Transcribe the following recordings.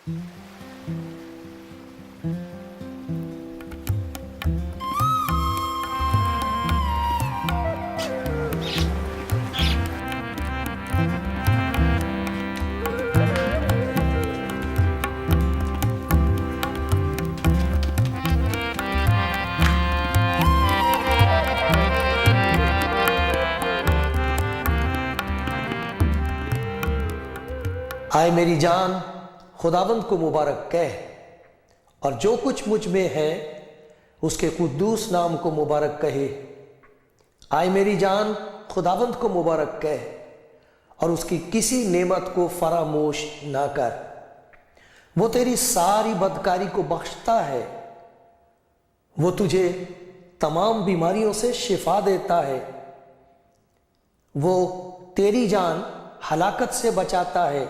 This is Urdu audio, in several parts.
آئے میری جان خداوند کو مبارک کہہ، اور جو کچھ مجھ میں ہے اس کے قدوس نام کو مبارک کہے۔ آئے میری جان خداوند کو مبارک کہہ، اور اس کی کسی نعمت کو فراموش نہ کر۔ وہ تیری ساری بدکاری کو بخشتا ہے، وہ تجھے تمام بیماریوں سے شفا دیتا ہے، وہ تیری جان ہلاکت سے بچاتا ہے،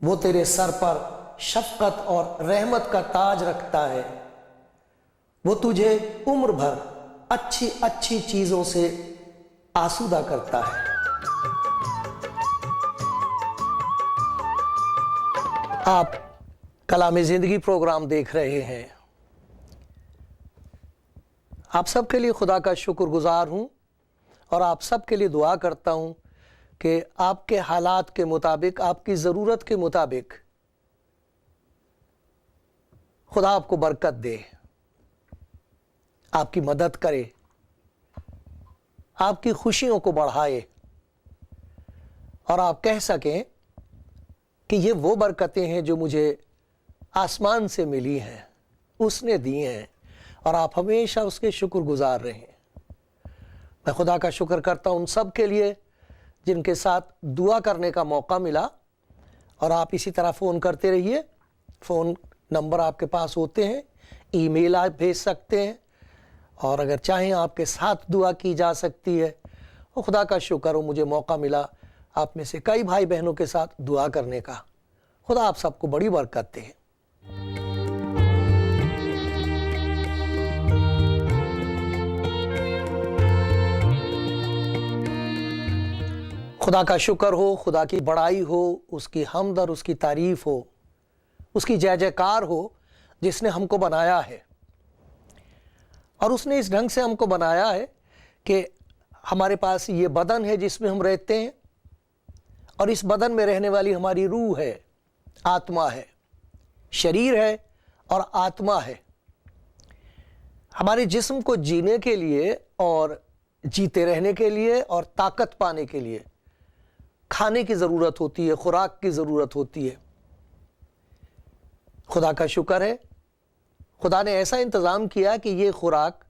وہ تیرے سر پر شفقت اور رحمت کا تاج رکھتا ہے، وہ تجھے عمر بھر اچھی اچھی چیزوں سے آسودہ کرتا ہے۔ آپ کلام زندگی پروگرام دیکھ رہے ہیں۔ آپ سب کے لیے خدا کا شکر گزار ہوں، اور آپ سب کے لیے دعا کرتا ہوں کہ آپ کے حالات کے مطابق، آپ کی ضرورت کے مطابق خدا آپ کو برکت دے، آپ کی مدد کرے، آپ کی خوشیوں کو بڑھائے، اور آپ کہہ سکیں کہ یہ وہ برکتیں ہیں جو مجھے آسمان سے ملی ہیں، اس نے دی ہیں، اور آپ ہمیشہ اس کے شکر گزار رہیں۔ میں خدا کا شکر کرتا ہوں ان سب کے لیے جن کے ساتھ دعا کرنے کا موقع ملا، اور آپ اسی طرح فون کرتے رہیے۔ فون نمبر آپ کے پاس ہوتے ہیں، ای میل آپ بھیج سکتے ہیں، اور اگر چاہیں آپ کے ساتھ دعا کی جا سکتی ہے۔ اور خدا کا شکر ہو مجھے موقع ملا آپ میں سے کئی بھائی بہنوں کے ساتھ دعا کرنے کا۔ خدا آپ سب کو بڑی برکت دے۔ خدا کا شکر ہو، خدا کی بڑائی ہو، اس کی حمد اور اس کی تعریف ہو، اس کی جے جےکار ہو جس نے ہم کو بنایا ہے، اور اس نے اس ڈھنگ سے ہم کو بنایا ہے کہ ہمارے پاس یہ بدن ہے جس میں ہم رہتے ہیں، اور اس بدن میں رہنے والی ہماری روح ہے، آتما ہے، شریر ہے اور آتما ہے۔ ہمارے جسم کو جینے کے لیے اور جیتے رہنے کے لیے اور طاقت پانے کے لیے کھانے کی ضرورت ہوتی ہے، خوراک کی ضرورت ہوتی ہے۔ خدا کا شکر ہے، خدا نے ایسا انتظام کیا کہ یہ خوراک،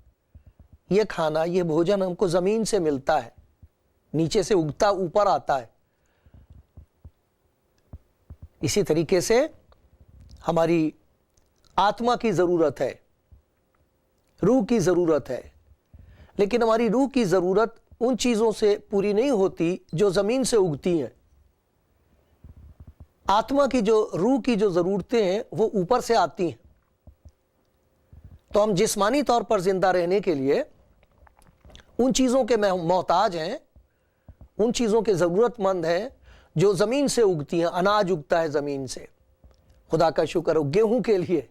یہ کھانا، یہ بھوجن ہم کو زمین سے ملتا ہے، نیچے سے اگتا اوپر آتا ہے۔ اسی طریقے سے ہماری آتما کی ضرورت ہے، روح کی ضرورت ہے، لیکن ہماری روح کی ضرورت ان چیزوں سے پوری نہیں ہوتی جو زمین سے اگتی ہیں۔ آتما کی روح کی جو ضرورتیں ہیں وہ اوپر سے آتی ہیں۔ تو ہم جسمانی طور پر زندہ رہنے کے لیے ان چیزوں کے محتاج ہیں، ان چیزوں کے ضرورت مند ہیں جو زمین سے اگتی ہیں۔ اناج اگتا ہے زمین سے، خدا کا شکر ہو، گیہوں کے لیے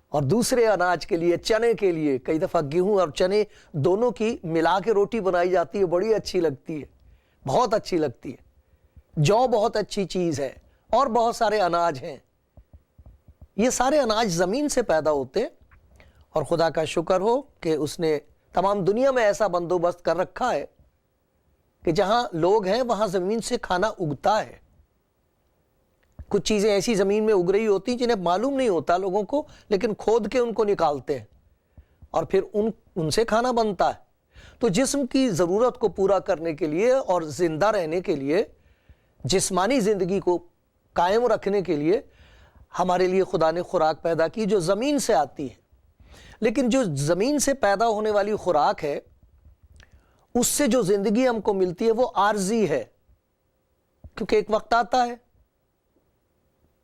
اور دوسرے اناج کے لیے، چنے کے لیے۔ کئی دفعہ گیہوں اور چنے دونوں کی ملا کے روٹی بنائی جاتی ہے، بڑی اچھی لگتی ہے، بہت اچھی لگتی ہے۔ جو بہت اچھی چیز ہے، اور بہت سارے اناج ہیں۔ یہ سارے اناج زمین سے پیدا ہوتے، اور خدا کا شکر ہو کہ اس نے تمام دنیا میں ایسا بندوبست کر رکھا ہے کہ جہاں لوگ ہیں وہاں زمین سے کھانا اگتا ہے۔ کچھ چیزیں ایسی زمین میں اگ رہی ہوتی ہیں جنہیں معلوم نہیں ہوتا لوگوں کو، لیکن کھود کے ان کو نکالتے ہیں، اور پھر ان سے کھانا بنتا ہے۔ تو جسم کی ضرورت کو پورا کرنے کے لیے اور زندہ رہنے کے لیے، جسمانی زندگی کو قائم رکھنے کے لیے ہمارے لیے خدا نے خوراک پیدا کی جو زمین سے آتی ہے۔ لیکن جو زمین سے پیدا ہونے والی خوراک ہے، اس سے جو زندگی ہم کو ملتی ہے وہ عارضی ہے، کیونکہ ایک وقت آتا ہے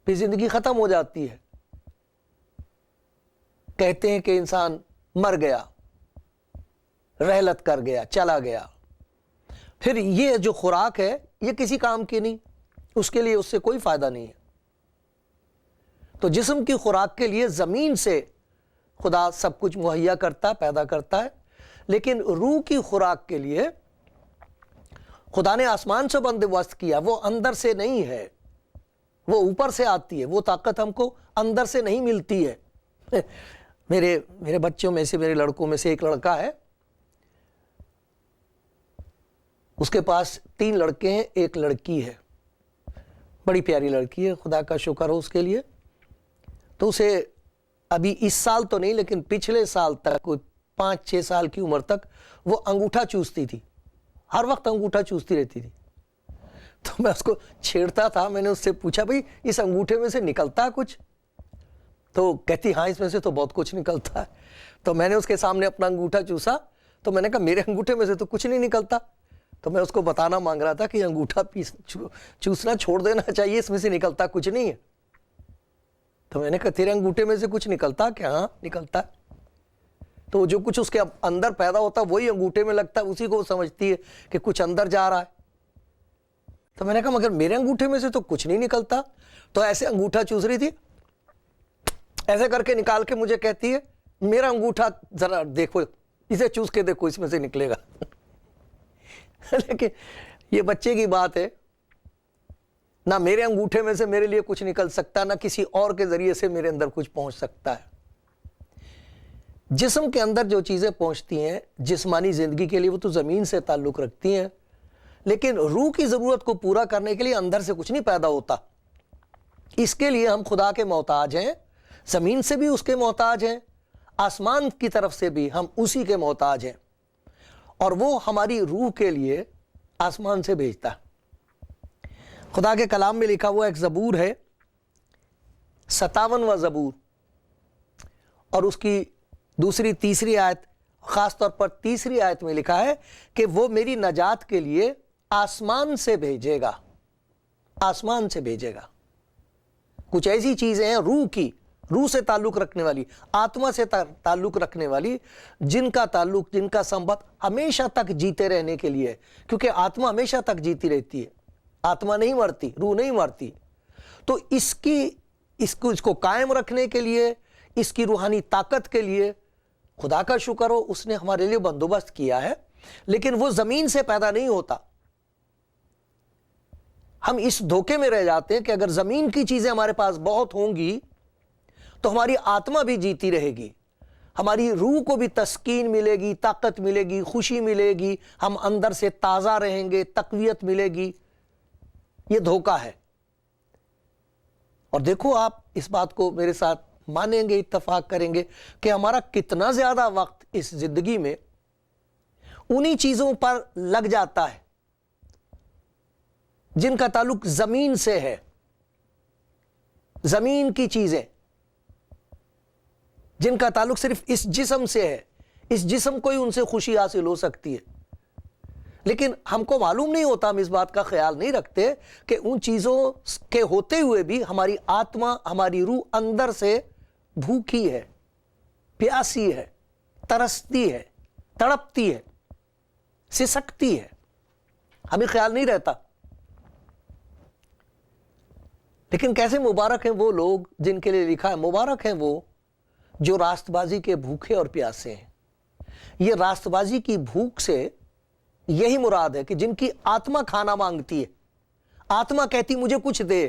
پھر زندگی ختم ہو جاتی ہے۔ کہتے ہیں کہ انسان مر گیا، رحلت کر گیا، چلا گیا، پھر یہ جو خوراک ہے یہ کسی کام کی نہیں، اس کے لیے اس سے کوئی فائدہ نہیں ہے۔ تو جسم کی خوراک کے لیے زمین سے خدا سب کچھ مہیا کرتا ہے، پیدا کرتا ہے، لیکن روح کی خوراک کے لیے خدا نے آسمان سے بندوبست کیا، وہ اندر سے نہیں ہے، وہ اوپر سے آتی ہے، وہ طاقت ہم کو اندر سے نہیں ملتی ہے۔ میرے بچوں میں سے، میرے لڑکوں میں سے ایک لڑکا ہے، اس کے پاس 3 لڑکے ہیں، ایک لڑکی ہے، بڑی پیاری لڑکی ہے، خدا کا شکر ہو اس کے لیے۔ تو اسے ابھی اس سال تو نہیں لیکن پچھلے سال تک، کوئی 5-6 سال کی عمر تک وہ انگوٹھا چوستی تھی، ہر وقت انگوٹھا چوستی رہتی تھی۔ تو میں اس کو چھیڑتا تھا، میں نے اس سے پوچھا بھئی اس انگوٹھے میں سے نکلتا کچھ؟ تو کہتی ہاں اس میں سے تو بہت کچھ نکلتا ہے۔ تو میں نے اس کے سامنے اپنا انگوٹھا چوسا، تو میں نے کہا میرے انگوٹھے میں سے تو کچھ نہیں نکلتا۔ تو میں اس کو بتانا مانگ رہا تھا کہ انگوٹھا چوسنا چھوڑ دینا چاہیے، اس میں سے نکلتا کچھ نہیں ہے۔ تو میں نے کہا تیرے انگوٹھے میں سے کچھ نکلتا کیا؟ ہاں نکلتا ہے۔ تو جو کچھ اس کے اندر پیدا ہوتا ہے وہی انگوٹھے میں لگتا ہے، اسی کو وہ سمجھتی ہے کہ کچھ اندر جا رہا ہے۔ تو میں نے کہا مگر میرے انگوٹھے میں سے تو کچھ نہیں نکلتا۔ تو ایسے انگوٹھا چوس رہی تھی، ایسے کر کے نکال کے مجھے کہتی ہے میرا انگوٹھا ذرا دیکھو، اسے چوس کے دیکھو، اس میں سے نکلے گا۔ لیکن یہ بچے کی بات ہے، نہ میرے انگوٹھے میں سے میرے لیے کچھ نکل سکتا، نہ کسی اور کے ذریعے سے میرے اندر کچھ پہنچ سکتا ہے۔ جسم کے اندر جو چیزیں پہنچتی ہیں جسمانی زندگی کے لیے، وہ تو زمین سے تعلق رکھتی ہیں، لیکن روح کی ضرورت کو پورا کرنے کے لیے اندر سے کچھ نہیں پیدا ہوتا۔ اس کے لیے ہم خدا کے محتاج ہیں، زمین سے بھی اس کے محتاج ہیں، آسمان کی طرف سے بھی ہم اسی کے محتاج ہیں، اور وہ ہماری روح کے لیے آسمان سے بھیجتا ہے۔ خدا کے کلام میں لکھا ہوا ایک زبور ہے، 57واں زبور، اور اس کی دوسری تیسری آیت، خاص طور پر تیسری آیت میں لکھا ہے کہ وہ میری نجات کے لیے آسمان سے بھیجے گا، آسمان سے بھیجے گا۔ کچھ ایسی چیزیں ہیں روح کی، روح سے تعلق رکھنے والی، آتما سے تعلق رکھنے والی، جن کا تعلق، جن کا سمبت ہمیشہ تک جیتے رہنے کے لیے، کیونکہ آتما ہمیشہ تک جیتی رہتی ہے، آتما نہیں مرتی، روح نہیں مرتی۔ تو اس کو قائم رکھنے کے لیے، اس کی روحانی طاقت کے لیے خدا کا شکر ہو اس نے ہمارے لیے بندوبست کیا ہے، لیکن وہ زمین سے پیدا نہیں ہوتا۔ ہم اس دھوکے میں رہ جاتے ہیں کہ اگر زمین کی چیزیں ہمارے پاس بہت ہوں گی تو ہماری آتما بھی جیتی رہے گی، ہماری روح کو بھی تسکین ملے گی، طاقت ملے گی، خوشی ملے گی، ہم اندر سے تازہ رہیں گے، تقویت ملے گی۔ یہ دھوکہ ہے۔ اور دیکھو آپ اس بات کو میرے ساتھ مانیں گے، اتفاق کریں گے کہ ہمارا کتنا زیادہ وقت اس زندگی میں انہی چیزوں پر لگ جاتا ہے جن کا تعلق زمین سے ہے، زمین کی چیزیں، جن کا تعلق صرف اس جسم سے ہے، اس جسم کو ہی ان سے خوشی حاصل ہو سکتی ہے۔ لیکن ہم کو معلوم نہیں ہوتا، ہم اس بات کا خیال نہیں رکھتے کہ ان چیزوں کے ہوتے ہوئے بھی ہماری آتما، ہماری روح اندر سے بھوکی ہے، پیاسی ہے، ترستی ہے، تڑپتی ہے، سسکتی ہے، ہمیں خیال نہیں رہتا۔ لیکن کیسے مبارک ہیں وہ لوگ جن کے لیے لکھا ہے، مبارک ہیں وہ جو راست بازی کے بھوکے اور پیاسے ہیں۔ یہ راست بازی کی بھوک سے یہی مراد ہے کہ جن کی آتما کھانا مانگتی ہے، آتما کہتی مجھے کچھ دے،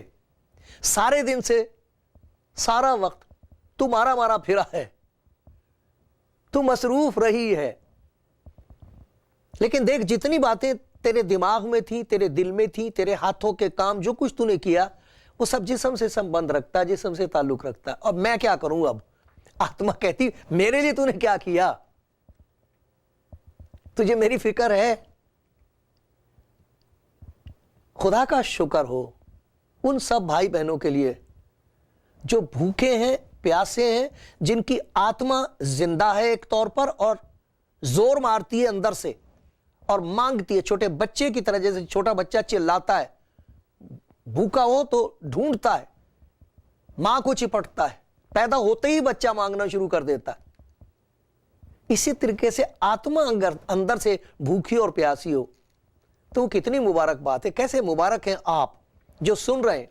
سارے دن سے سارا وقت تو مارا پھرا ہے، تو مصروف رہی ہے، لیکن دیکھ جتنی باتیں تیرے دماغ میں تھی، تیرے دل میں تھی، تیرے ہاتھوں کے کام جو کچھ تو نے کیا، وہ سب جسم سے سمبند رکھتا ہے، جسم سے تعلق رکھتا ہے۔ اب میں کیا کروں؟ اب آتما کہتی میرے لیے تو نے کیا کیا؟ تجھے میری فکر ہے؟ خدا کا شکر ہو ان سب بھائی بہنوں کے لیے جو بھوکے ہیں، پیاسے ہیں، جن کی آتما زندہ ہے ایک طور پر، اور زور مارتی ہے اندر سے اور مانگتی ہے، چھوٹے بچے کی طرح، جیسے چھوٹا بچہ چلاتا ہے، بھوکا ہو تو ڈھونڈتا ہے، ماں کو چپٹتا ہے، پیدا ہوتے ہی بچہ مانگنا شروع کر دیتا ہے۔ اسی طریقے سے آتما اندر سے بھوکی اور پیاسی ہو تو وہ کتنی مبارک بات ہے۔ کیسے مبارک ہیں آپ جو سن رہے ہیں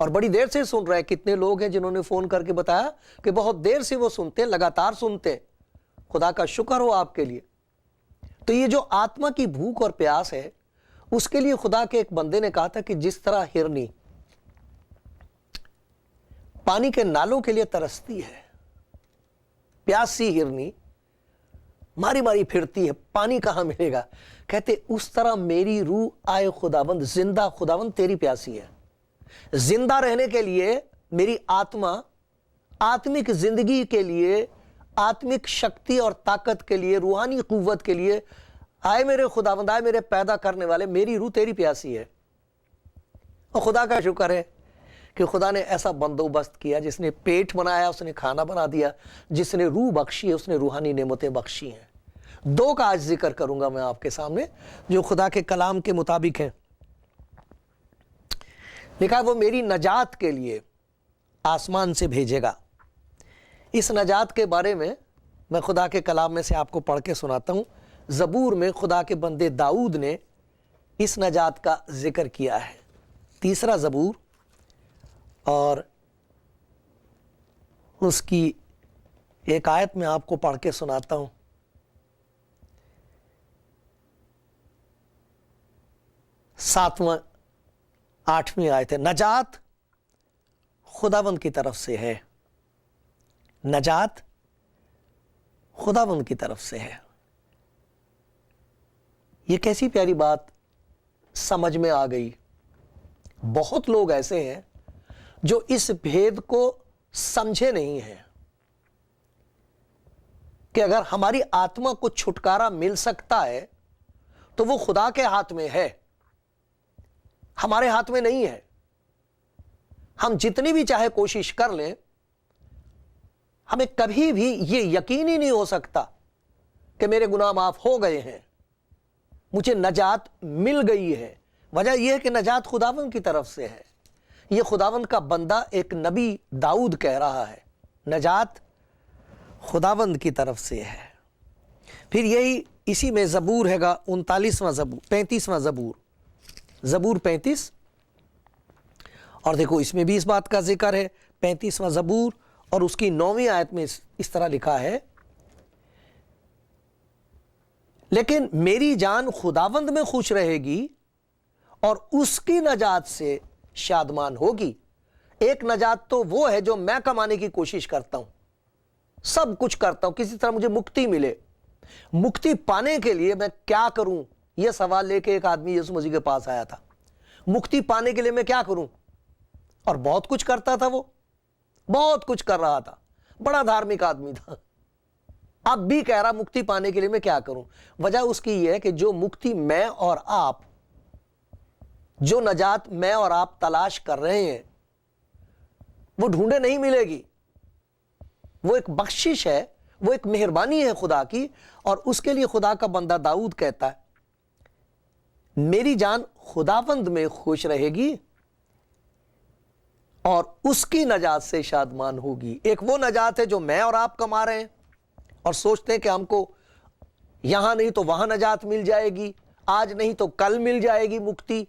اور بڑی دیر سے سن رہے ہیں. کتنے لوگ ہیں جنہوں نے فون کر کے بتایا کہ بہت دیر سے وہ سنتے ہیں, لگاتار سنتے ہیں. خدا کا شکر ہو آپ کے لیے. تو یہ جو آتما کی بھوک اور پیاس ہے, اس کے لیے خدا کے ایک بندے نے کہا تھا کہ جس طرح ہرنی پانی کے نالوں کے لیے ترستی ہے, پیاسی ہرنی ماری ماری پھرتی ہے, پانی کہاں ملے گا, کہتے اس طرح میری روح آئے خداوند, زندہ خداوند تیری پیاسی ہے. زندہ رہنے کے لیے میری آتما, آتمک زندگی کے لیے, آتمک شکتی اور طاقت کے لیے, روحانی قوت کے لیے, آئے میرے خداوند, آئے میرے پیدا کرنے والے, میری روح تیری پیاسی ہے. اور خدا کا شکر ہے کہ خدا نے ایسا بندوبست کیا, جس نے پیٹ بنایا اس نے کھانا بنا دیا, جس نے روح بخشی ہے اس نے روحانی نعمتیں بخشی ہیں. دو کا آج ذکر کروں گا میں آپ کے سامنے جو خدا کے کلام کے مطابق ہیں. لکھا وہ میری نجات کے لیے آسمان سے بھیجے گا. اس نجات کے بارے میں خدا کے کلام میں سے آپ کو پڑھ کے سناتا ہوں. زبور میں خدا کے بندے داؤد نے اس نجات کا ذکر کیا ہے. 3 زبور اور اس کی ایک آیت میں آپ کو پڑھ کے سناتا ہوں. 7واں 8ویں آیت ہے. نجات خداوند کی طرف سے ہے, نجات خداوند کی طرف سے ہے. یہ کیسی پیاری بات سمجھ میں آ گئی. بہت لوگ ایسے ہیں جو اس بھید کو سمجھے نہیں ہیں کہ اگر ہماری آتما کو چھٹکارا مل سکتا ہے تو وہ خدا کے ہاتھ میں ہے, ہمارے ہاتھ میں نہیں ہے. ہم جتنی بھی چاہے کوشش کر لیں, ہمیں کبھی بھی یہ یقین ہی نہیں ہو سکتا کہ میرے گناہ معاف ہو گئے ہیں, مجھے نجات مل گئی ہے. وجہ یہ ہے کہ نجات خداوند کی طرف سے ہے. یہ خداوند کا بندہ ایک نبی داؤد کہہ رہا ہے, نجات خداوند کی طرف سے ہے. پھر یہی اسی میں زبور ہے گا 39واں زبور, 35واں زبور, زبور 35, اور دیکھو اس میں بھی اس بات کا ذکر ہے. 35واں زبور اور اس کی 9ویں آیت میں اس طرح لکھا ہے, لیکن میری جان خداوند میں خوش رہے گی اور اس کی نجات سے شادمان ہوگی. ایک نجات تو وہ ہے جو میں کمانے کی کوشش کرتا ہوں, سب کچھ کرتا ہوں کسی طرح مجھے مکتی ملے. مکتی پانے کے لیے میں کیا کروں, یہ سوال لے کے ایک آدمی یسوع مسیح کے پاس آیا تھا. مکتی پانے کے لیے میں کیا کروں, اور بہت کچھ کرتا تھا, وہ بہت کچھ کر رہا تھا, بڑا دھارمک آدمی تھا. اب بھی کہہ رہا مکتی پانے کے لیے میں کیا کروں. وجہ اس کی یہ ہے کہ جو مکتی میں اور آپ, جو نجات میں اور آپ تلاش کر رہے ہیں, وہ ڈھونڈے نہیں ملے گی. وہ ایک بخشش ہے, وہ ایک مہربانی ہے خدا کی. اور اس کے لیے خدا کا بندہ داؤد کہتا ہے میری جان خداوند میں خوش رہے گی اور اس کی نجات سے شادمان ہوگی. ایک وہ نجات ہے جو میں اور آپ کما رہے ہیں اور سوچتے ہیں کہ ہم کو یہاں نہیں تو وہاں نجات مل جائے گی, آج نہیں تو کل مل جائے گی مکتی.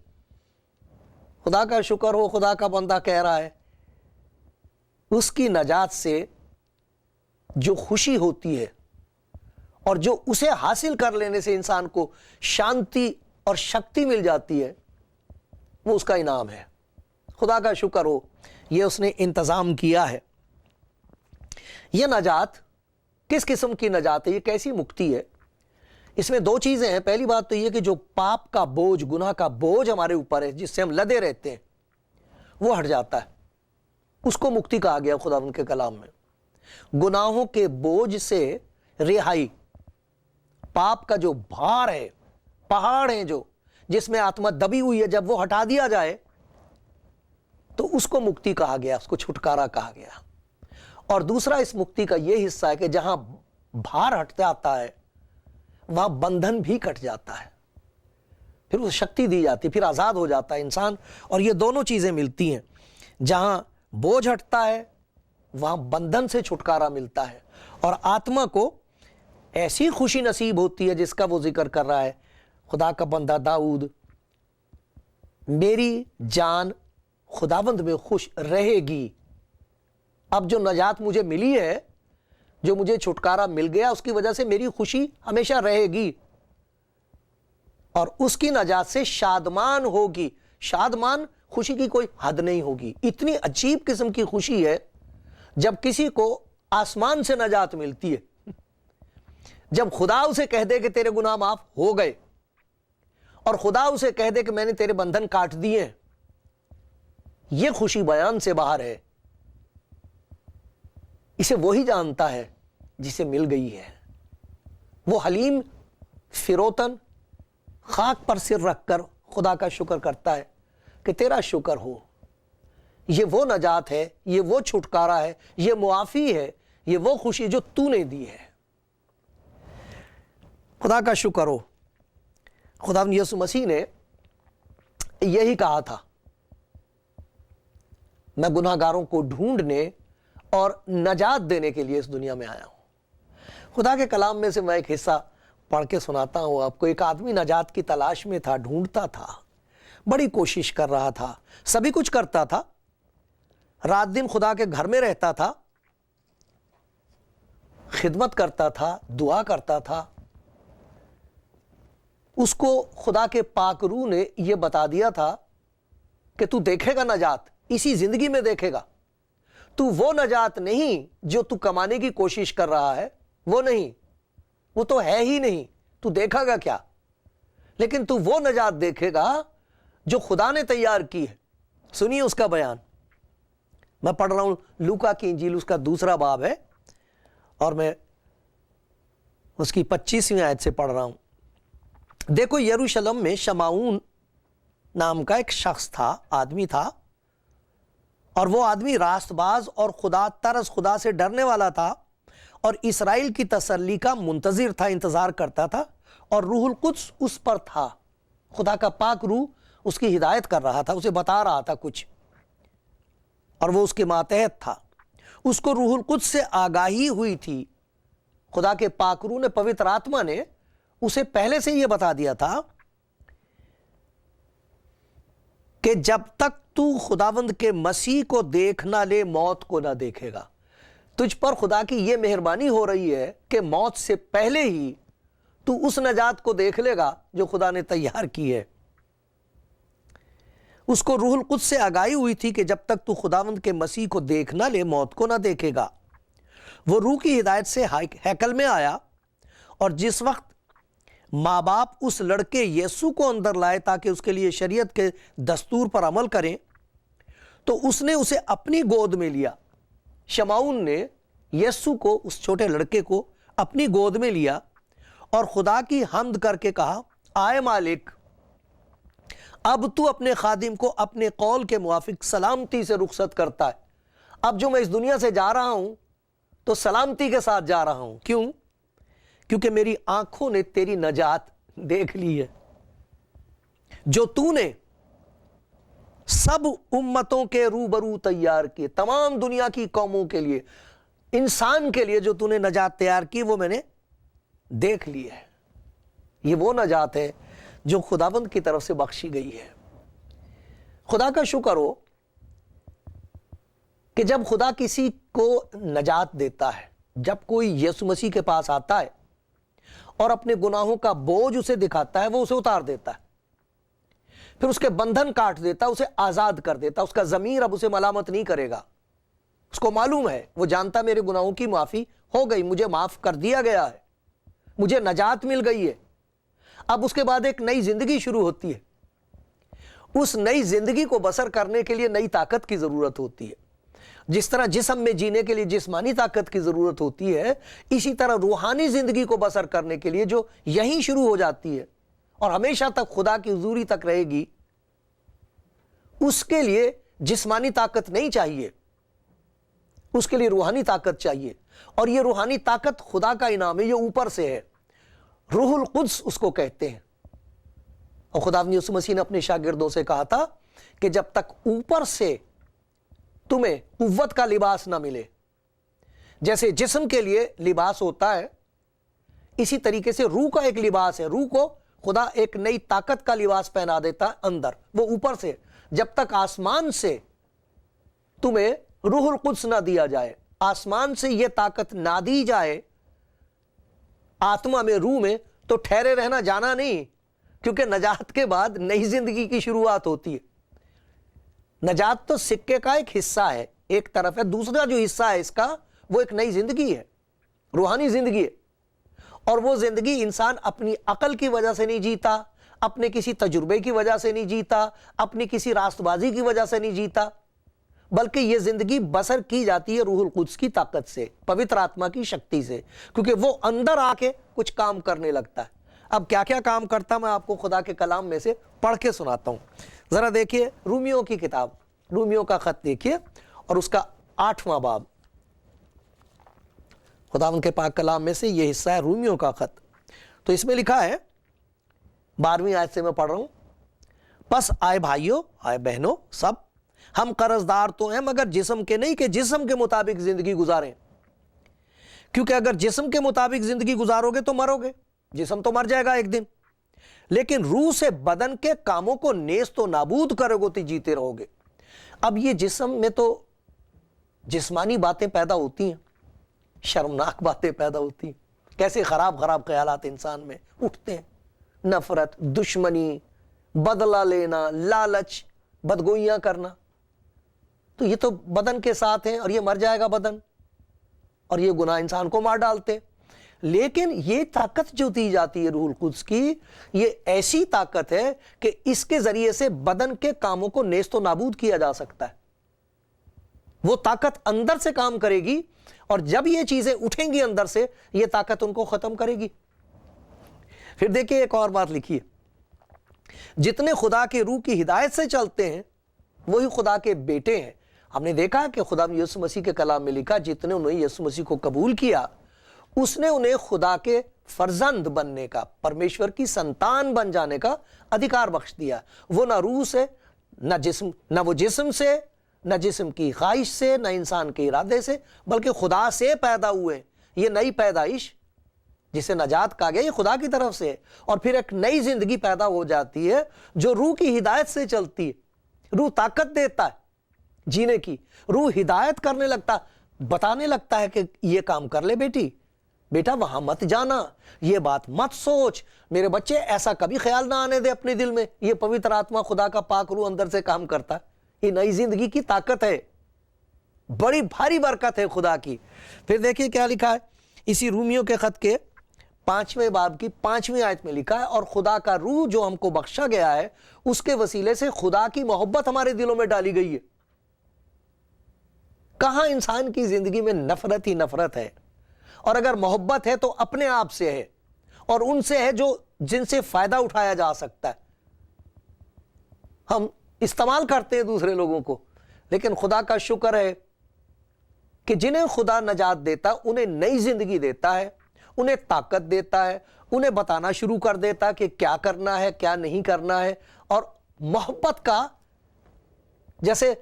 خدا کا شکر ہو, خدا کا بندہ کہہ رہا ہے اس کی نجات سے جو خوشی ہوتی ہے اور جو اسے حاصل کر لینے سے انسان کو شانتی اور شکتی مل جاتی ہے, وہ اس کا انعام ہے. خدا کا شکر ہو, یہ اس نے انتظام کیا ہے. یہ نجات کس قسم کی نجات ہے, یہ کیسی مکتی ہے؟ اس میں 2 چیزیں ہیں. پہلی بات تو یہ کہ جو پاپ کا بوجھ, گناہ کا بوجھ ہمارے اوپر ہے, جس سے ہم لدے رہتے ہیں, وہ ہٹ جاتا ہے. اس کو مکتی کہا گیا خداوند کے کلام میں. گناہوں کے بوجھ سے رہائی, پاپ کا جو بھار ہے, پہاڑ ہیں جو جس میں آتما دبی ہوئی ہے, جب وہ ہٹا دیا جائے تو اس کو مکتی کہا گیا, اس کو چھٹکارا کہا گیا. اور دوسرا اس مکتی کا یہ حصہ ہے کہ جہاں بھار ہٹ جاتا ہے وہاں بندھن بھی کٹ جاتا ہے, پھر اسے شکتی دی جاتی, پھر آزاد ہو جاتا ہے انسان. اور یہ دونوں چیزیں ملتی ہیں, جہاں بوجھ ہٹتا ہے وہاں بندھن سے چھٹکارا ملتا ہے, اور آتما کو ایسی خوشی نصیب ہوتی ہے جس کا وہ ذکر کر رہا ہے خدا کا بندہ داؤد. میری جان خداوند میں خوش رہے گی. اب جو نجات مجھے ملی ہے، جو مجھے چھٹکارا مل گیا، اس کی وجہ سے میری خوشی ہمیشہ رہے گی اور اس کی نجات سے شادمان ہوگی. شادمان، خوشی کی کوئی حد نہیں ہوگی. اتنی عجیب قسم کی خوشی ہے جب کسی کو آسمان سے نجات ملتی ہے، جب خدا اسے کہہ دے کہ تیرے گناہ معاف ہو گئے، اور خدا اسے کہہ دے کہ میں نے تیرے بندھن کاٹ دیے. یہ خوشی بیان سے باہر ہے. اسے وہی جانتا ہے جسے مل گئی ہے. وہ حلیم فروتن خاک پر سر رکھ کر خدا کا شکر کرتا ہے کہ تیرا شکر ہو. یہ وہ نجات ہے، یہ وہ چھٹکارا ہے، یہ معافی ہے، یہ وہ خوشی جو تو نے دی ہے. خدا کا شکر ہو. خداوند یسوع مسیح نے یہی کہا تھا، میں گناہ گاروں کو ڈھونڈنے اور نجات دینے کے لیے اس دنیا میں آیا ہوں. خدا کے کلام میں سے میں ایک حصہ پڑھ کے سناتا ہوں آپ کو. ایک آدمی نجات کی تلاش میں تھا، ڈھونڈتا تھا، بڑی کوشش کر رہا تھا، سبھی کچھ کرتا تھا، رات دن خدا کے گھر میں رہتا تھا، خدمت کرتا تھا، دعا کرتا تھا. اس کو خدا کے پاک روح نے یہ بتا دیا تھا کہ تو دیکھے گا نجات، اسی زندگی میں دیکھے گا. تو وہ نجات نہیں جو تو کمانے کی کوشش کر رہا ہے، وہ نہیں، وہ تو ہے ہی نہیں. تو دیکھا گا کیا؟ لیکن تو وہ نجات دیکھے گا جو خدا نے تیار کی ہے. سنیے اس کا بیان. میں پڑھ رہا ہوں لوکا کی انجیل، اس کا 2 باب ہے اور میں اس کی 25ویں آیت سے پڑھ رہا ہوں. دیکھو یروشلم میں شمعون نام کا ایک شخص تھا، آدمی تھا، اور وہ آدمی راست باز اور خدا سے ڈرنے والا تھا اور اسرائیل کی تسلی کا منتظر تھا، انتظار کرتا تھا، اور روح القدس اس پر تھا. خدا کا پاک روح اس کی ہدایت کر رہا تھا، اسے بتا رہا تھا کچھ، اور وہ اس کے ماتحت تھا. اس کو روح القدس سے آگاہی ہوئی تھی. خدا کے پاک روح نے، پوتر آتما نے اسے پہلے سے یہ بتا دیا تھا کہ جب تک تو خداوند کے مسیح کو دیکھ نہ لے، موت کو نہ دیکھے گا. تجھ پر خدا کی یہ مہربانی ہو رہی ہے کہ موت سے پہلے ہی تو اس نجات کو دیکھ لے گا جو خدا نے تیار کی ہے. اس کو روح القدس سے آگاہی ہوئی تھی کہ جب تک تو خداوند کے مسیح کو دیکھ نہ لے، موت کو نہ دیکھے گا. وہ روح کی ہدایت سے ہیکل میں آیا، اور جس وقت ماں باپ اس لڑکے یسوع کو اندر لائے تاکہ اس کے لیے شریعت کے دستور پر عمل کریں، تو اس نے اسے اپنی گود میں لیا. شمعون نے یسوع کو، اس چھوٹے لڑکے کو اپنی گود میں لیا اور خدا کی حمد کر کے کہا، آئے مالک، اب تو اپنے خادم کو اپنے قول کے موافق سلامتی سے رخصت کرتا ہے. اب جو میں اس دنیا سے جا رہا ہوں تو سلامتی کے ساتھ جا رہا ہوں. کیوں؟ کیونکہ میری آنکھوں نے تیری نجات دیکھ لی ہے، جو تو نے سب امتوں کے روبرو تیار کیے. تمام دنیا کی قوموں کے لیے، انسان کے لیے جو تو نے نجات تیار کی، وہ میں نے دیکھ لی ہے. یہ وہ نجات ہے جو خداوند کی طرف سے بخشی گئی ہے. خدا کا شکر ہو کہ جب خدا کسی کو نجات دیتا ہے، جب کوئی یسوع مسیح کے پاس آتا ہے اور اپنے گناہوں کا بوجھ اسے دکھاتا ہے، وہ اسے اتار دیتا ہے، پھر اس کے بندھن کاٹ دیتا، اسے آزاد کر دیتا. اس کا ضمیر اب اسے ملامت نہیں کرے گا. اس کو معلوم ہے، وہ جانتا میرے گناہوں کی معافی ہو گئی، مجھے معاف کر دیا گیا ہے، مجھے نجات مل گئی ہے. اب اس کے بعد ایک نئی زندگی شروع ہوتی ہے. اس نئی زندگی کو بسر کرنے کے لیے نئی طاقت کی ضرورت ہوتی ہے. جس طرح جسم میں جینے کے لیے جسمانی طاقت کی ضرورت ہوتی ہے، اسی طرح روحانی زندگی کو بسر کرنے کے لیے جو یہیں شروع ہو جاتی ہے اور ہمیشہ تک خدا کی حضوری تک رہے گی، اس کے لیے جسمانی طاقت نہیں چاہیے، اس کے لیے روحانی طاقت چاہیے. اور یہ روحانی طاقت خدا کا انعام ہے، یہ اوپر سے ہے. روح القدس اس کو کہتے ہیں. اور خداوند یسوع مسیح نے اپنے شاگردوں سے کہا تھا کہ جب تک اوپر سے تمہیں قوت کا لباس نہ ملے، جیسے جسم کے لیے لباس ہوتا ہے، اسی طریقے سے روح کا ایک لباس ہے. روح کو خدا ایک نئی طاقت کا لباس پہنا دیتا ہے اندر، وہ اوپر سے. جب تک آسمان سے تمہیں روح القدس نہ دیا جائے، آسمان سے یہ طاقت نہ دی جائے آتما میں، روح میں، تو ٹھہرے رہنا جانا نہیں، کیونکہ نجات کے بعد نئی زندگی کی شروعات ہوتی ہے۔ نجات تو سکے کا ایک حصہ ہے، ایک طرف ہے، دوسرا جو حصہ ہے اس کا وہ ایک نئی زندگی ہے، روحانی زندگی ہے۔ اور وہ زندگی انسان اپنی عقل کی وجہ سے نہیں جیتا، اپنے کسی تجربے کی وجہ سے نہیں جیتا، اپنی کسی راست بازی کی وجہ سے نہیں جیتا، بلکہ یہ زندگی بسر کی جاتی ہے روح القدس کی طاقت سے، پوتر آتما کی شکتی سے، کیونکہ وہ اندر آ کے کچھ کام کرنے لگتا ہے۔ اب کیا کیا کام کرتا میں آپ کو خدا کے کلام میں سے پڑھ کے سناتا ہوں۔ ذرا دیکھیے رومیوں کی کتاب، رومیوں کا خط دیکھیے اور اس کا 8واں باب، خدا ان کے پاک کلام میں سے یہ حصہ ہے رومیوں کا خط۔ تو اس میں لکھا ہے 12ویں آیت سے میں پڑھ رہا ہوں، پس آئے بھائیوں، آئے بہنوں، سب ہم قرض دار تو ہیں مگر جسم کے نہیں کہ جسم کے مطابق زندگی گزاریں، کیونکہ اگر جسم کے مطابق زندگی گزارو گے تو مرو گے، جسم تو مر جائے گا ایک دن، لیکن روح سے بدن کے کاموں کو نیست و نابود کرو گے تو جیتے رہو گے۔ اب یہ جسم میں تو جسمانی باتیں پیدا ہوتی ہیں، شرمناک باتیں پیدا ہوتی ہیں، کیسے خراب خراب خیالات انسان میں اٹھتے ہیں، نفرت، دشمنی، بدلہ لینا، لالچ، بدگوئیاں کرنا، تو یہ تو بدن کے ساتھ ہیں اور یہ مر جائے گا بدن، اور یہ گناہ انسان کو مار ڈالتے۔ لیکن یہ طاقت جو دی جاتی ہے روح القدس کی، یہ ایسی طاقت ہے کہ اس کے ذریعے سے بدن کے کاموں کو نیست و نابود کیا جا سکتا ہے۔ وہ طاقت اندر سے کام کرے گی، اور جب یہ چیزیں اٹھیں گی اندر سے، یہ طاقت ان کو ختم کرے گی۔ پھر دیکھیں ایک اور بات لکھی ہے، جتنے خدا کے روح کی ہدایت سے چلتے ہیں وہی خدا کے بیٹے ہیں۔ ہم نے دیکھا کہ خدا یسوع مسیح کے کلام میں لکھا، جتنے انہوں نے یسوع مسیح کو قبول کیا اس نے انہیں خدا کے فرزند بننے کا، پرمیشور کی سنتان بن جانے کا ادھیکار بخش دیا۔ وہ نہ روح سے، نہ وہ جسم سے، نہ جسم کی خواہش سے، نہ انسان کے ارادے سے، بلکہ خدا سے پیدا ہوئے۔ یہ نئی پیدائش جسے نجات کہا گیا، یہ خدا کی طرف سے ہے، اور پھر ایک نئی زندگی پیدا ہو جاتی ہے جو روح کی ہدایت سے چلتی ہے۔ روح طاقت دیتا ہے جینے کی، روح ہدایت کرنے لگتا، بتانے لگتا ہے کہ یہ کام کر لے بیٹا وہاں مت جانا، یہ بات مت سوچ، میرے بچے ایسا کبھی خیال نہ آنے دے اپنے دل میں۔ یہ پوتر آتما، خدا کا پاک روح اندر سے کام کرتا ہے، یہ نئی زندگی کی طاقت ہے، بڑی بھاری برکت ہے خدا کی۔ پھر دیکھیے کیا لکھا ہے اسی رومیوں کے خط کے 5ویں باب کی 5ویں آیت میں لکھا ہے، اور خدا کا روح جو ہم کو بخشا گیا ہے اس کے وسیلے سے خدا کی محبت ہمارے دلوں میں ڈالی گئی ہے۔ کہاں انسان کی زندگی میں نفرت ہی نفرت ہے، اور اگر محبت ہے تو اپنے آپ سے ہے، اور ان سے ہے جو جن سے فائدہ اٹھایا جا سکتا ہے۔ ہم استعمال کرتے ہیں دوسرے لوگوں کو، لیکن خدا کا شکر ہے کہ جنہیں خدا نجات دیتا انہیں نئی زندگی دیتا ہے، انہیں طاقت دیتا ہے، انہیں بتانا شروع کر دیتا کہ کیا کرنا ہے کیا نہیں کرنا ہے، اور محبت کا جیسے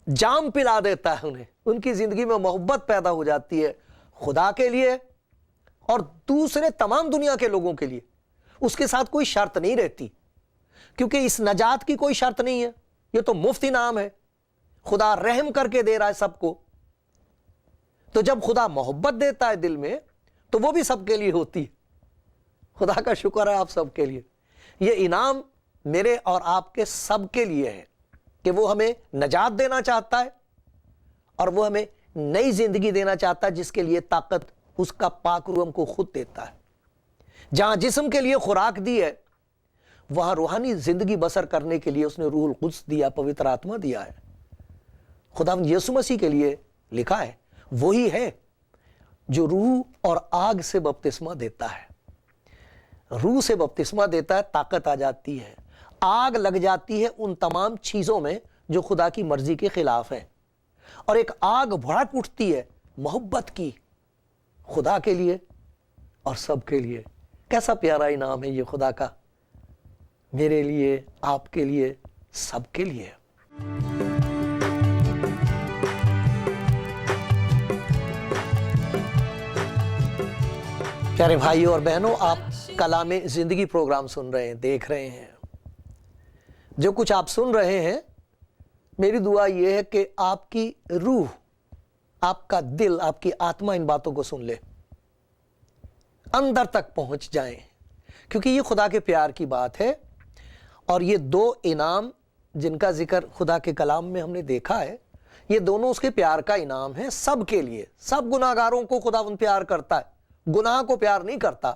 جام پلا دیتا ہے انہیں، ان کی زندگی میں محبت پیدا ہو جاتی ہے خدا کے لیے اور دوسرے تمام دنیا کے لوگوں کے لیے۔ اس کے ساتھ کوئی شرط نہیں رہتی، کیونکہ اس نجات کی کوئی شرط نہیں ہے، یہ تو مفت انعام ہے، خدا رحم کر کے دے رہا ہے سب کو۔ تو جب خدا محبت دیتا ہے دل میں تو وہ بھی سب کے لیے ہوتی ہے۔ خدا کا شکر ہے آپ سب کے لیے، یہ انعام میرے اور آپ کے سب کے لیے ہے کہ وہ ہمیں نجات دینا چاہتا ہے، اور وہ ہمیں نئی زندگی دینا چاہتا ہے جس کے لیے طاقت اس کا پاک روح ہم کو خود دیتا ہے۔ جہاں جسم کے لیے خوراک دی ہے، وہاں روحانی زندگی بسر کرنے کے لیے اس نے روح القدس دیا، پوتر آتما دیا ہے۔ خدا یسوع مسیح کے لیے لکھا ہے وہی ہے جو روح اور آگ سے بپتسمہ دیتا ہے۔ روح سے بپتسمہ دیتا ہے، طاقت آ جاتی ہے، آگ لگ جاتی ہے ان تمام چیزوں میں جو خدا کی مرضی کے خلاف ہیں، اور ایک آگ بھڑک اٹھتی ہے محبت کی، خدا کے لیے اور سب کے لیے۔ کیسا پیارا انعام ہے یہ خدا کا، میرے لیے، آپ کے لیے، سب کے لیے۔ پیارے بھائیوں اور بہنوں، آپ کلام زندگی پروگرام سن رہے ہیں، دیکھ رہے ہیں۔ جو کچھ آپ سن رہے ہیں میری دعا یہ ہے کہ آپ کی روح، آپ کا دل، آپ کی آتما ان باتوں کو سن لے، اندر تک پہنچ جائیں، کیونکہ یہ خدا کے پیار کی بات ہے۔ اور یہ دو انعام جن کا ذکر خدا کے کلام میں ہم نے دیکھا ہے، یہ دونوں اس کے پیار کا انعام ہے سب کے لیے۔ سب گناہگاروں کو خداوند پیار کرتا ہے، گناہ کو پیار نہیں کرتا،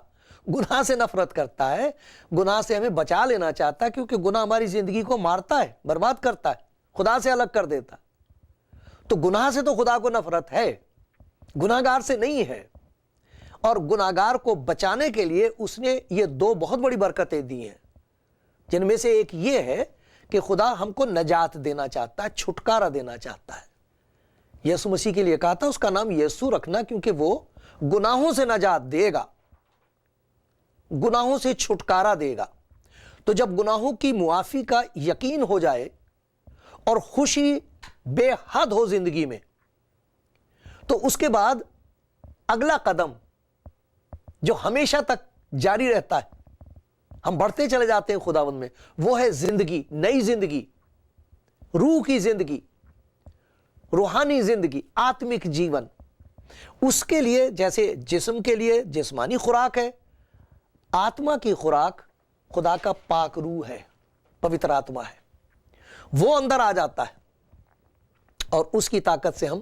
گناہ سے نفرت کرتا ہے، گناہ سے ہمیں بچا لینا چاہتا ہے، کیونکہ گناہ ہماری زندگی کو مارتا ہے، برباد کرتا ہے، خدا سے الگ کر دیتا ہے۔ تو گناہ سے تو خدا کو نفرت ہے، گناہگار سے نہیں ہے۔ اور گناہگار کو بچانے کے لیے اس نے یہ دو بہت بڑی برکتیں دی ہیں، جن میں سے ایک یہ ہے کہ خدا ہم کو نجات دینا چاہتا ہے، چھٹکارا دینا چاہتا ہے۔ یسوع مسیح کے لیے کہا تھا اس کا نام یسوع رکھنا، کیونکہ وہ گناہوں سے نجات دے گا، گناہوں سے چھٹکارا دے گا۔ تو جب گناہوں کی معافی کا یقین ہو جائے اور خوشی بے حد ہو زندگی میں، تو اس کے بعد اگلا قدم جو ہمیشہ تک جاری رہتا ہے، ہم بڑھتے چلے جاتے ہیں خداوند میں، وہ ہے زندگی، نئی زندگی، روح کی زندگی، روحانی زندگی، آتمک جیون۔ اس کے لیے جیسے جسم کے لیے جسمانی خوراک ہے، آتما کی خوراک خدا کا پاک روح ہے، پوتر آتما ہے، وہ اندر آ جاتا ہے اور اس کی طاقت سے ہم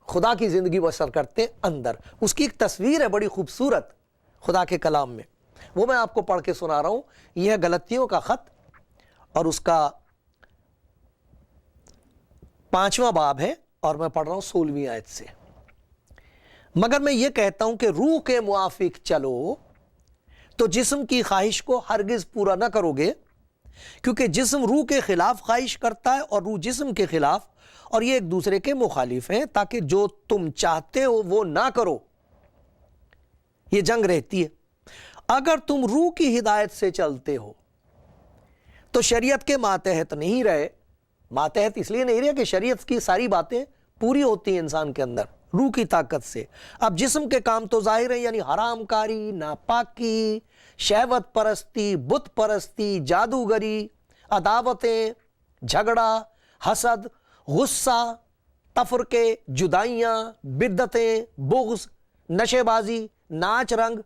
خدا کی زندگی بسر کرتے اندر۔ اس کی ایک تصویر ہے بڑی خوبصورت خدا کے کلام میں، وہ میں آپ کو پڑھ کے سنا رہا ہوں۔ یہ ہے غلطیوں کا خط اور اس کا 5واں باب ہے، اور میں پڑھ رہا ہوں 16ویں آیت سے۔ مگر میں یہ کہتا ہوں کہ روح کے موافق چلو تو جسم کی خواہش کو ہرگز پورا نہ کرو گے، کیونکہ جسم روح کے خلاف خواہش کرتا ہے اور روح جسم کے خلاف، اور یہ ایک دوسرے کے مخالف ہیں، تاکہ جو تم چاہتے ہو وہ نہ کرو۔ یہ جنگ رہتی ہے۔ اگر تم روح کی ہدایت سے چلتے ہو تو شریعت کے ماتحت نہیں رہے۔ ماتحت اس لیے نہیں رہے کہ شریعت کی ساری باتیں پوری ہوتی ہیں انسان کے اندر روح کی طاقت سے۔ اب جسم کے کام تو ظاہر ہیں، یعنی حرام کاری، ناپاکی، شہوت پرستی، بت پرستی، جادوگری، عداوتیں، جھگڑا، حسد، غصہ، تفرقے، جدائیاں، بدعتیں، بغض، نشے بازی، ناچ رنگ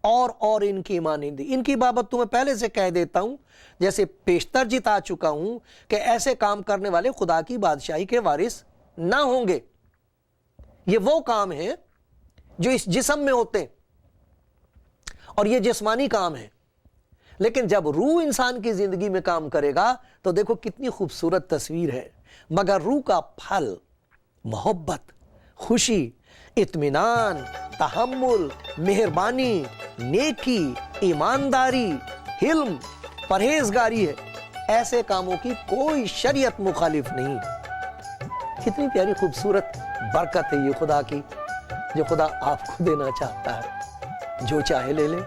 اور ان کی مانندی۔ ان کی بابت تمہیں پہلے سے کہہ دیتا ہوں، جیسے پیشتر جتا چکا ہوں، کہ ایسے کام کرنے والے خدا کی بادشاہی کے وارث نہ ہوں گے۔ یہ وہ کام ہیں جو اس جسم میں ہوتے ہیں اور یہ جسمانی کام ہے، لیکن جب روح انسان کی زندگی میں کام کرے گا تو دیکھو کتنی خوبصورت تصویر ہے۔ مگر روح کا پھل محبت، خوشی، اطمینان، تحمل، مہربانی، نیکی، ایمانداری، حلم، پرہیزگاری ہے۔ ایسے کاموں کی کوئی شریعت مخالف نہیں۔ کتنی پیاری خوبصورت برکت ہے یہ خدا کی، جو خدا آپ کو دینا چاہتا ہے۔ جو چاہے لے لے،